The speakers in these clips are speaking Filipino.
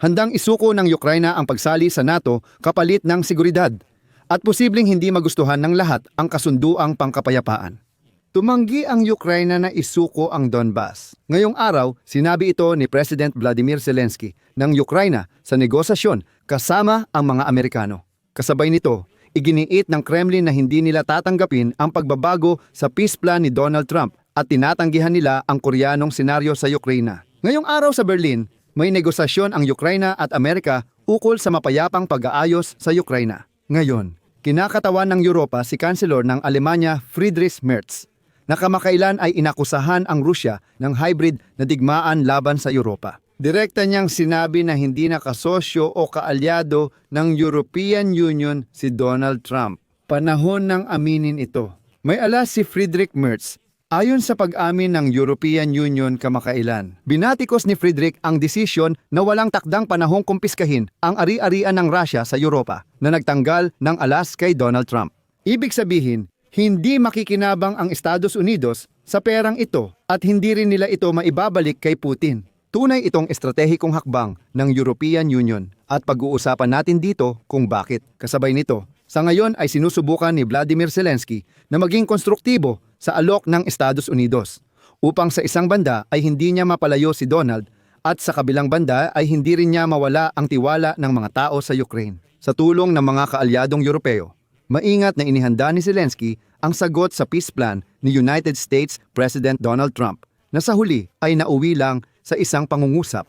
Handang isuko ng Ukraina ang pagsali sa NATO kapalit ng seguridad at posibleng hindi magustuhan ng lahat ang kasunduang pangkapayapaan. Tumanggi ang Ukraina na isuko ang Donbas. Ngayong araw, sinabi ito ni President Vladimir Zelensky ng Ukraina sa negosasyon kasama ang mga Amerikano. Kasabay nito, iginiit ng Kremlin na hindi nila tatanggapin ang pagbabago sa peace plan ni Donald Trump at tinatanggihan nila ang Koreanong senaryo sa Ukraina. Ngayong araw sa Berlin, may negosasyon ang Ukraina at Amerika ukol sa mapayapang pag-aayos sa Ukraina. Ngayon, kinakatawan ng Europa si Kanselor ng Alemanya Friedrich Merz na kamakailan ay inakusahan ang Rusya ng hybrid na digmaan laban sa Europa. Direkta niyang sinabi na hindi nakasosyo o kaalyado ng European Union si Donald Trump. Panahon ng aminin ito. May alas si Friedrich Merz. Ayon sa pag-amin ng European Union kamakailan, binatikos ni Friedrich ang desisyon na walang takdang panahong kumpiskahin ang ari-arian ng Russia sa Europa na nagtanggal ng alas kay Donald Trump. Ibig sabihin, hindi makikinabang ang Estados Unidos sa perang ito at hindi rin nila ito maibabalik kay Putin. Tunay itong estratehikong hakbang ng European Union at pag-uusapan natin dito kung bakit. Kasabay nito, sa ngayon ay sinusubukan ni Vladimir Zelensky na maging konstruktibo sa alok ng Estados Unidos upang sa isang banda ay hindi niya mapalayo si Donald at sa kabilang banda ay hindi rin niya mawala ang tiwala ng mga tao sa Ukraine. Sa tulong ng mga kaalyadong Europeo, maingat na inihanda ni Zelensky ang sagot sa peace plan ni United States President Donald Trump na sa huli ay nauwi lang sa isang pangungusap.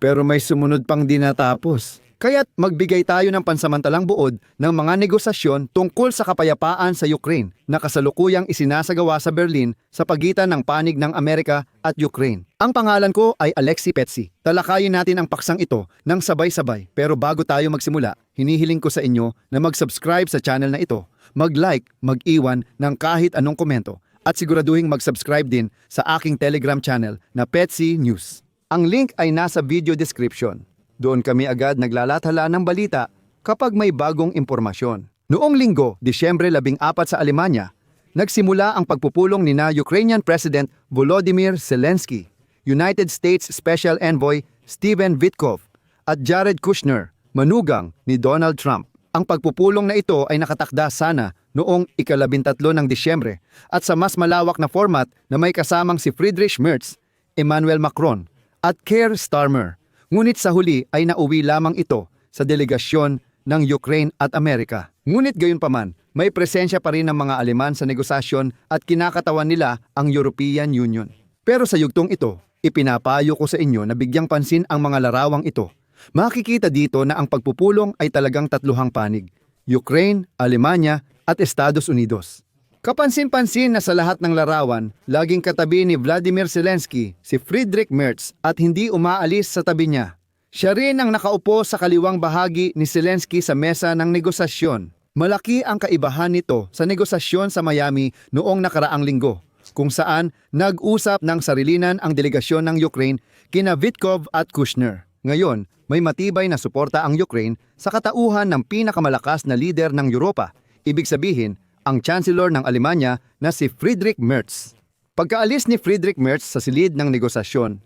Pero may sumunod pang dinatapos. Kaya't magbigay tayo ng pansamantalang buod ng mga negosasyon tungkol sa kapayapaan sa Ukraine na kasalukuyang isinasagawa sa Berlin sa pagitan ng panig ng Amerika at Ukraine. Ang pangalan ko ay Alexi Petsi. Talakayin natin ang paksang ito ng sabay-sabay. Pero bago tayo magsimula, hinihiling ko sa inyo na mag-subscribe sa channel na ito, mag-like, mag-iwan ng kahit anong komento at siguraduhin mag-subscribe din sa aking Telegram channel na Petsi News. Ang link ay nasa video description. Doon kami agad naglalathala ng balita kapag may bagong impormasyon. Noong linggo, Disyembre 14 sa Alemanya, nagsimula ang pagpupulong ni Ukrainian President Volodymyr Zelensky, United States Special Envoy Stephen Witkoff at Jared Kushner, manugang ni Donald Trump. Ang pagpupulong na ito ay nakatakda sana noong ika-13 ng Disyembre at sa mas malawak na format na may kasamang si Friedrich Merz, Emmanuel Macron at Keir Starmer. Ngunit sa huli ay nauwi lamang ito sa delegasyon ng Ukraine at Amerika. Ngunit gayunpaman, may presensya pa rin ng mga Aleman sa negosasyon at kinakatawan nila ang European Union. Pero sa yugtong ito, ipinapayo ko sa inyo na bigyang pansin ang mga larawang ito. Makikita dito na ang pagpupulong ay talagang tatluhang panig: Ukraine, Alemanya at Estados Unidos. Kapansin-pansin na sa lahat ng larawan, laging katabi ni Vladimir Zelensky si Friedrich Merz at hindi umaalis sa tabi niya. Siya rin ang nakaupo sa kaliwang bahagi ni Zelensky sa mesa ng negosasyon. Malaki ang kaibahan nito sa negosasyon sa Miami noong nakaraang linggo, kung saan nag-usap ng sarilinan ang delegasyon ng Ukraine kina Witkoff at Kushner. Ngayon, may matibay na suporta ang Ukraine sa katauhan ng pinakamalakas na lider ng Europa. Ibig sabihin, ang Chancellor ng Alemanya na si Friedrich Merz. Pagkaalis ni Friedrich Merz sa silid ng negosasyon,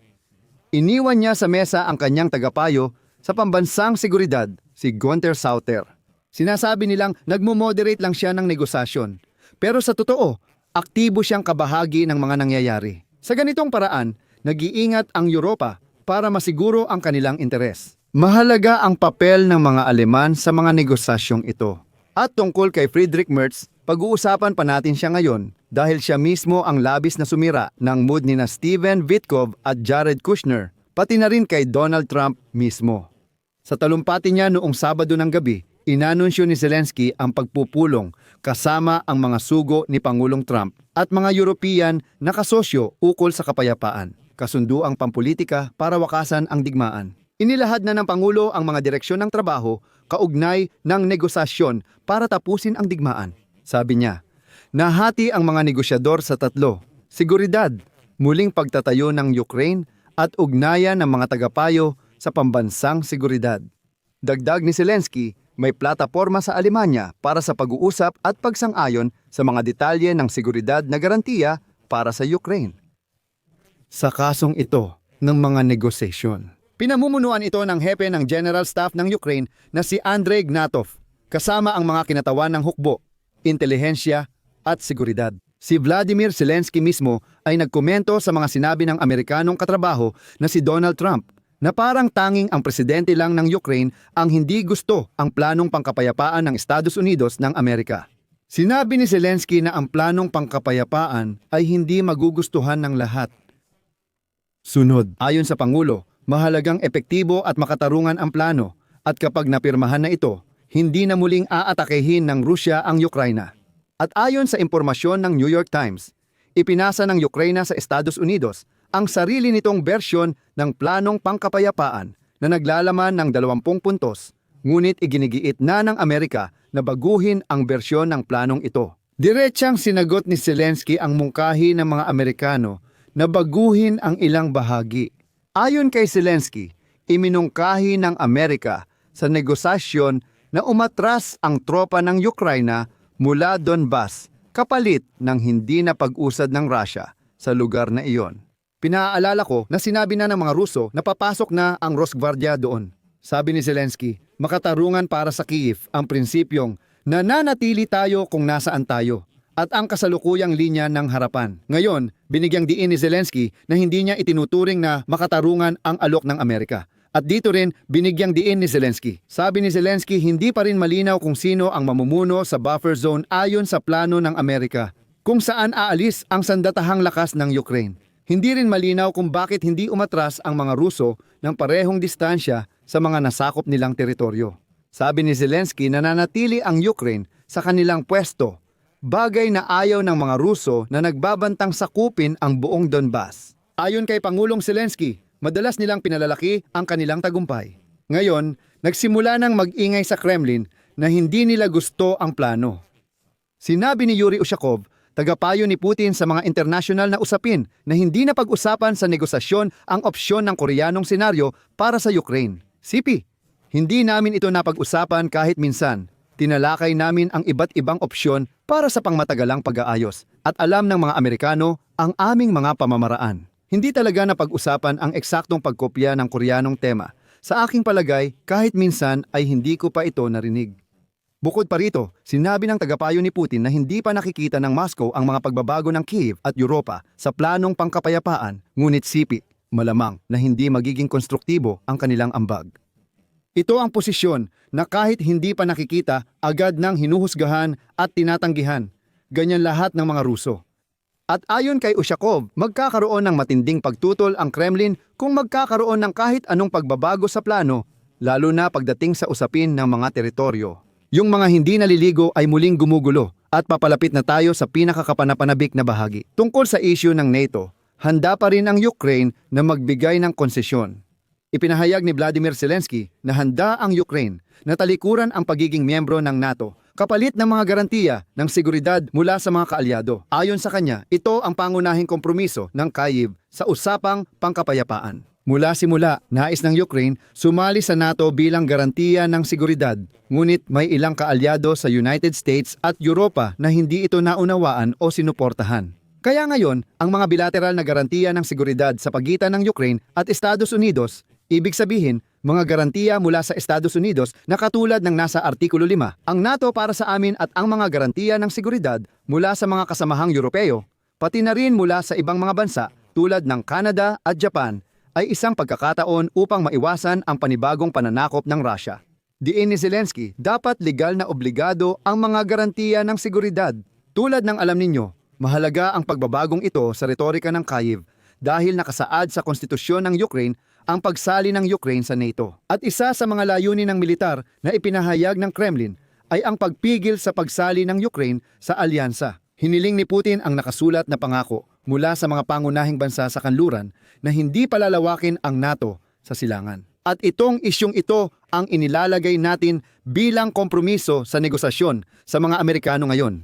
iniwan niya sa mesa ang kanyang tagapayo sa pambansang seguridad, si Gunther Sauter. Sinasabi nilang nagmo-moderate lang siya ng negosasyon. Pero sa totoo, aktibo siyang kabahagi ng mga nangyayari. Sa ganitong paraan, nag-iingat ang Europa para masiguro ang kanilang interes. Mahalaga ang papel ng mga Aleman sa mga negosasyong ito. At tungkol kay Friedrich Merz, pag-uusapan pa natin siya ngayon dahil siya mismo ang labis na sumira ng mood ni Stephen Witkoff at Jared Kushner, pati na rin kay Donald Trump mismo. Sa talumpati niya noong Sabado ng gabi, inanunsyo ni Zelensky ang pagpupulong kasama ang mga sugo ni Pangulong Trump at mga European na kasosyo ukol sa kapayapaan, kasunduang pampolitika para wakasan ang digmaan. Inilahad na ng Pangulo ang mga direksyon ng trabaho kaugnay ng negosasyon para tapusin ang digmaan. Sabi niya, nahati ang mga negosyador sa tatlo: seguridad, muling pagtatayo ng Ukraine at ugnayan ng mga tagapayo sa pambansang seguridad. Dagdag ni Zelensky, may plataporma sa Alemanya para sa pag-uusap at pagsang-ayon sa mga detalye ng seguridad na garantiya para sa Ukraine. Sa kasong ito ng mga negosasyon. Pinamumunuan ito ng hepe ng General Staff ng Ukraine na si Andrei Ignatov, kasama ang mga kinatawan ng hukbo, intelihensya at seguridad. Si Vladimir Zelensky mismo ay nagkomento sa mga sinabi ng Amerikanong katrabaho na si Donald Trump na parang tanging ang presidente lang ng Ukraine ang hindi gusto ang planong pangkapayapaan ng Estados Unidos ng Amerika. Sinabi ni Zelensky na ang planong pangkapayapaan ay hindi magugustuhan ng lahat. Sunod, ayon sa Pangulo, mahalagang epektibo at makatarungan ang plano at kapag napirmahan na ito, hindi na muling aatakehin ng Rusya ang Ukraina. At ayon sa impormasyon ng New York Times, ipinasa ng Ukraina sa Estados Unidos ang sarili nitong bersyon ng planong pangkapayapaan na naglalaman ng 20 puntos, ngunit iginigiit na ng Amerika na baguhin ang bersyon ng planong ito. Diretsang sinagot ni Zelensky ang mungkahi ng mga Amerikano na baguhin ang ilang bahagi. Ayon kay Zelensky, iminungkahi ng Amerika sa negosasyon na umatras ang tropa ng Ukraina mula Donbas kapalit ng hindi na pag-usad ng Russia sa lugar na iyon. Pinaalala ko na sinabi na ng mga Ruso na papasok na ang Rosgvardia doon. Sabi ni Zelensky, makatarungan para sa Kyiv ang prinsipyong nananatili tayo kung nasaan tayo at ang kasalukuyang linya ng harapan. Ngayon, binigyang diin ni Zelensky na hindi niya itinuturing na makatarungan ang alok ng Amerika. At dito rin, binigyang diin ni Zelensky. Sabi ni Zelensky, hindi pa rin malinaw kung sino ang mamumuno sa buffer zone ayon sa plano ng Amerika, kung saan aalis ang sandatahang lakas ng Ukraine. Hindi rin malinaw kung bakit hindi umatras ang mga Ruso ng parehong distansya sa mga nasakop nilang teritoryo. Sabi ni Zelensky na nanatili ang Ukraine sa kanilang pwesto, bagay na ayaw ng mga Ruso na nagbabantang sakupin ang buong Donbas. Ayon kay Pangulong Zelensky, madalas nilang pinalalaki ang kanilang tagumpay. Ngayon, nagsimula ng mag-ingay sa Kremlin na hindi nila gusto ang plano. Sinabi ni Yuri Ushakov, tagapayo ni Putin sa mga internasyonal na usapin na hindi na pag-usapan sa negosasyon ang opsyon ng Koreanong senaryo para sa Ukraine. CP, hindi namin ito napag-usapan kahit minsan. Tinalakay namin ang iba't ibang opsyon para sa pangmatagalang pag-aayos at alam ng mga Amerikano ang aming mga pamamaraan. Hindi talaga napag-usapan ang eksaktong pagkopya ng Koreanong tema. Sa aking palagay, kahit minsan ay hindi ko pa ito narinig. Bukod pa rito, sinabi ng tagapayo ni Putin na hindi pa nakikita ng Moscow ang mga pagbabago ng Kyiv at Europa sa planong pangkapayapaan, ngunit sipi, malamang na hindi magiging konstruktibo ang kanilang ambag. Ito ang posisyon na kahit hindi pa nakikita, agad nang hinuhusgahan at tinatanggihan. Ganyan lahat ng mga Ruso. At ayon kay Ushakov, magkakaroon ng matinding pagtutol ang Kremlin kung magkakaroon ng kahit anong pagbabago sa plano, lalo na pagdating sa usapin ng mga teritoryo. Yung mga hindi naliligo ay muling gumugulo at papalapit na tayo sa pinakakapanapanabik na bahagi. Tungkol sa issue ng NATO, handa pa rin ang Ukraine na magbigay ng konsesyon. Ipinahayag ni Vladimir Zelensky na handa ang Ukraine na talikuran ang pagiging miyembro ng NATO kapalit ng mga garantiya ng seguridad mula sa mga kaalyado. Ayon sa kanya, ito ang pangunahing kompromiso ng Kyiv sa usapang pangkapayapaan. Mula simula, nais ng Ukraine sumali sa NATO bilang garantiya ng seguridad, ngunit may ilang kaalyado sa United States at Europa na hindi ito naunawaan o sinuportahan. Kaya ngayon, ang mga bilateral na garantiya ng seguridad sa pagitan ng Ukraine at Estados Unidos, ibig sabihin, mga garantiya mula sa Estados Unidos na katulad ng nasa Artikulo 5, ang NATO para sa amin at ang mga garantiya ng seguridad mula sa mga kasamahang Europeo, pati na rin mula sa ibang mga bansa tulad ng Canada at Japan, ay isang pagkakataon upang maiwasan ang panibagong pananakop ng Russia. Diin ni Zelensky, dapat legal na obligado ang mga garantiya ng seguridad. Tulad ng alam ninyo, mahalaga ang pagbabagong ito sa retorika ng Kyiv dahil nakasaad sa konstitusyon ng Ukraine ang pagsali ng Ukraine sa NATO. At isa sa mga layunin ng militar na ipinahayag ng Kremlin ay ang pagpigil sa pagsali ng Ukraine sa alyansa. Hiniling ni Putin ang nakasulat na pangako mula sa mga pangunahing bansa sa kanluran na hindi palalawakin ang NATO sa silangan. At itong isyung ito ang inilalagay natin bilang kompromiso sa negosasyon sa mga Amerikano ngayon.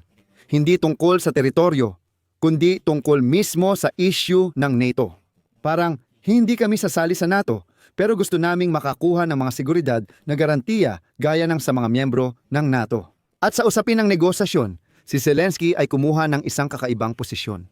Hindi tungkol sa teritoryo, kundi tungkol mismo sa issue ng NATO. Parang, hindi kami sasali sa NATO, pero gusto naming makakuha ng mga seguridad na garantiya gaya ng sa mga miyembro ng NATO. At sa usapin ng negosasyon, si Zelensky ay kumuha ng isang kakaibang posisyon.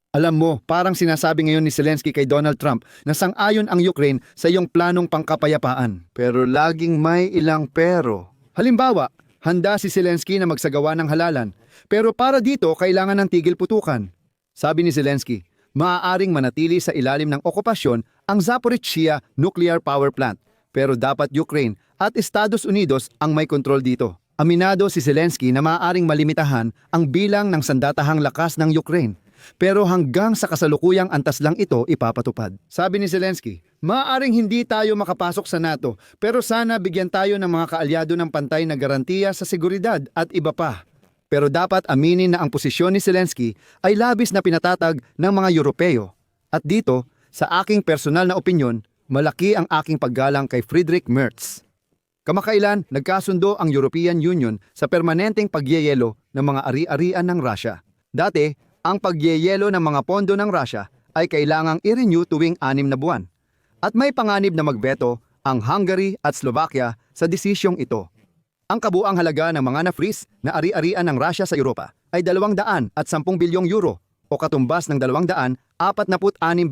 Alam mo, parang sinasabi ngayon ni Zelensky kay Donald Trump na sang-ayon ang Ukraine sa iyong planong pangkapayapaan. Pero laging may ilang pero. Halimbawa, handa si Zelensky na magsagawa ng halalan. Pero para dito, kailangan ng tigil putukan. Sabi ni Zelensky, maaaring manatili sa ilalim ng okupasyon ang Zaporizhzhia Nuclear Power Plant. Pero dapat Ukraine at Estados Unidos ang may kontrol dito. Aminado si Zelensky na maaaring malimitahan ang bilang ng sandatahang lakas ng Ukraine. Pero hanggang sa kasalukuyang antas lang ito ipapatupad. Sabi ni Zelensky, maaaring hindi tayo makapasok sa NATO, pero sana bigyan tayo ng mga kaalyado ng pantay na garantiya sa seguridad at iba pa. Pero dapat aminin na ang posisyon ni Zelensky ay labis na pinatatag ng mga Europeo. At dito, sa aking personal na opinyon, malaki ang aking paggalang kay Friedrich Merz. Kamakailan, nagkasundo ang European Union sa permanenteng pagyeyelo ng mga ari-arian ng Russia. Dati, ang pagyeyelo ng mga pondo ng Russia ay kailangang i-renew tuwing 6 na buwan. At may panganib na magbeto ang Hungary at Slovakia sa desisyong ito. Ang kabuang halaga ng mga na-freeze na ari-arian ng Russia sa Europa ay 210 bilyong euro o katumbas ng 246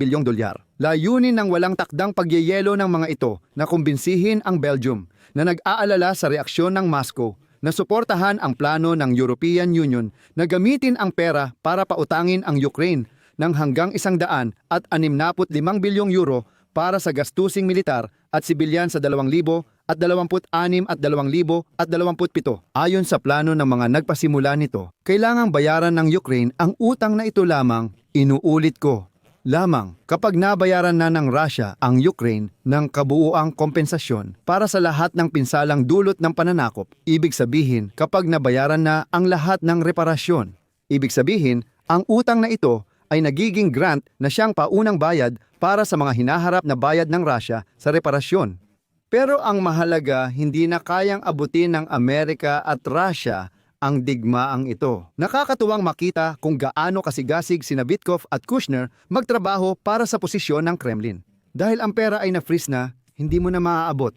bilyong dolyar. Layunin ng walang takdang pagyeyelo ng mga ito na kumbinsihin ang Belgium na nag-aalala sa reaksyon ng Moscow na suportahan ang plano ng European Union na gamitin ang pera para pautangin ang Ukraine ng hanggang 165 bilyong euro para sa gastusing militar at sibilyan sa 2026 at 2027. Ayon sa plano ng mga nagpasimula nito, kailangang bayaran ng Ukraine ang utang na ito lamang, inuulit ko, lamang kapag nabayaran na ng Russia ang Ukraine ng kabuuang kompensasyon para sa lahat ng pinsalang dulot ng pananakop. Ibig sabihin, kapag nabayaran na ang lahat ng reparasyon. Ibig sabihin, ang utang na ito ay nagiging grant na siyang paunang bayad para sa mga hinaharap na bayad ng Russia sa reparasyon. Pero ang mahalaga, hindi na kayang abutin ng Amerika at Russia ang digmaang ito. Nakakatuwang makita kung gaano kasigasig sina Witkoff at Kushner magtrabaho para sa posisyon ng Kremlin. Dahil ang pera ay na-freeze na, hindi mo na maaabot.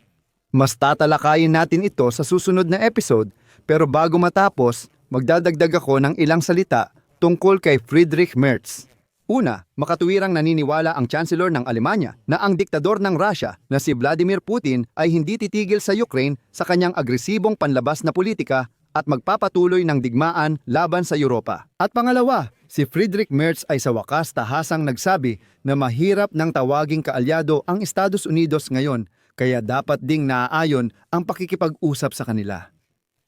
Mas tatalakayin natin ito sa susunod na episode, pero bago matapos, magdadagdag ako ng ilang salita tungkol kay Friedrich Merz. Una, makatuwirang naniniwala ang Chancellor ng Alemanya na ang diktador ng Russia na si Vladimir Putin ay hindi titigil sa Ukraine sa kanyang agresibong panlabas na politika at magpapatuloy ng digmaan laban sa Europa. At pangalawa, si Friedrich Merz ay sa wakas tahasang nagsabi na mahirap ng tawaging kaalyado ang Estados Unidos ngayon, kaya dapat ding naaayon ang pakikipag-usap sa kanila.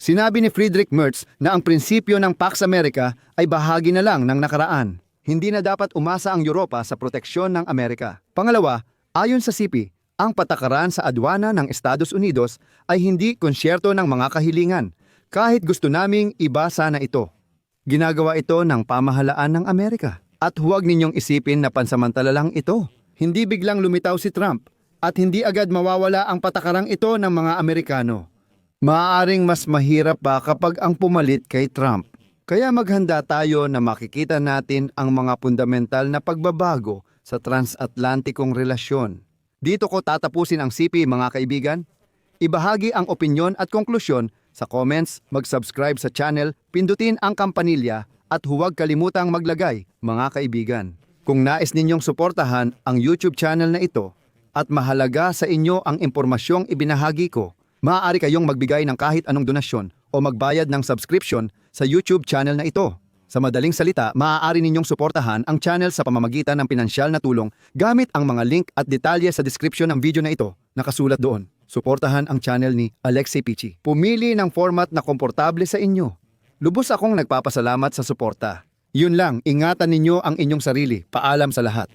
Sinabi ni Friedrich Merz na ang prinsipyo ng Pax America ay bahagi na lang ng nakaraan. Hindi na dapat umasa ang Europa sa proteksyon ng Amerika. Pangalawa, ayon sa CP, ang patakaran sa adwana ng Estados Unidos ay hindi konsyerto ng mga kahilingan. Kahit gusto naming iba sana ito. Ginagawa ito ng pamahalaan ng Amerika. At huwag ninyong isipin na pansamantala lang ito. Hindi biglang lumitaw si Trump at hindi agad mawawala ang patakarang ito ng mga Amerikano. Maaaring mas mahirap pa kapag ang pumalit kay Trump. Kaya maghanda tayo na makikita natin ang mga fundamental na pagbabago sa transatlantikong relasyon. Dito ko tatapusin ang CP, mga kaibigan. Ibahagi ang opinyon at konklusyon sa comments, mag-subscribe sa channel, pindutin ang kampanilya at huwag kalimutang maglagay, mga kaibigan. Kung nais ninyong suportahan ang YouTube channel na ito at mahalaga sa inyo ang impormasyong ibinahagi ko, maaari kayong magbigay ng kahit anong donasyon o magbayad ng subscription sa YouTube channel na ito. Sa madaling salita, maaari ninyong suportahan ang channel sa pamamagitan ng pinansyal na tulong gamit ang mga link at detalye sa description ng video na ito, nakasulat doon. Suportahan ang channel ni Alexei Pichi. Pumili ng format na komportable sa inyo. Lubos akong nagpapasalamat sa suporta. Yun lang, ingatan ninyo ang inyong sarili. Paalam sa lahat.